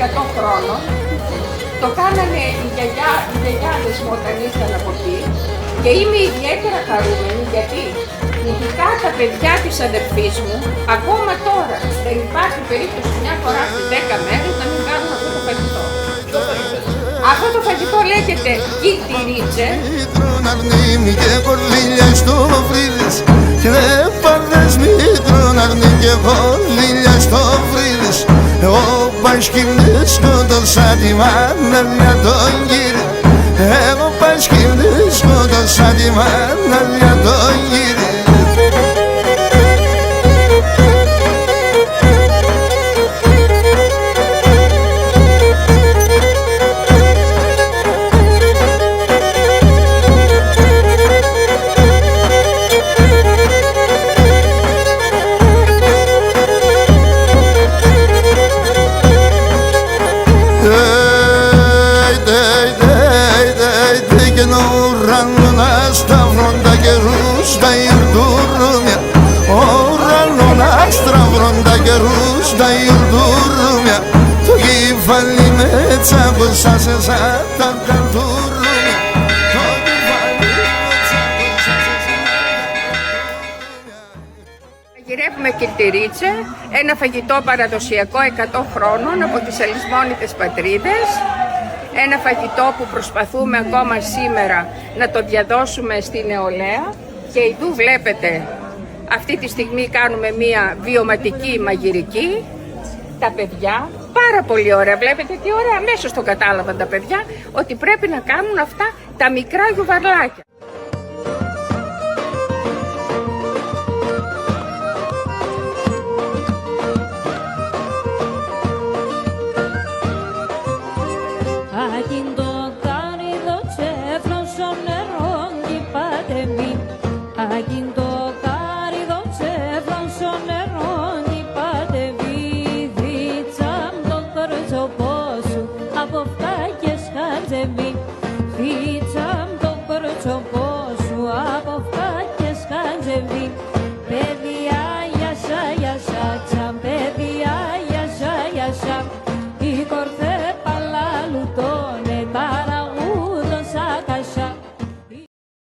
100 χρόνων. Το κάνανε οι γιαγιάδες μου όταν ήρθαν από εκεί και είμαι ιδιαίτερα χαρούμενη γιατί ειδικά τα παιδιά της αδερφής μου, ακόμα τώρα δεν υπάρχει περίπτωση μια φορά στις 10 μέρες να μην κάνουν αυτό το φαγητό. Αυτό το φαγητό λέγεται κιτηρίτσε. Εγώ πασκευρίσκω το σάτιμα με μια τον γύρι. Εγώ πασκευρίσκω το σάτιμα με μια τον γύρι. Στα ιουρδούρμια το κεφάλι με τσάμπωσασε σαν τα καλδούρμια. Μαγειρεύουμε κιτηρίτσε, ένα φαγητό παραδοσιακό 100 χρόνων από τις αλυσμόνητες πατρίδες. Ένα φαγητό που προσπαθούμε ακόμα σήμερα να το διαδώσουμε στη νεολαία και ειδού βλέπετε αυτή τη στιγμή κάνουμε μία βιωματική μαγειρική. Τα παιδιά, πάρα πολύ ωραία, βλέπετε τι ωραία, αμέσως το κατάλαβαν τα παιδιά ότι πρέπει να κάνουν αυτά τα μικρά γιουβαρλάκια.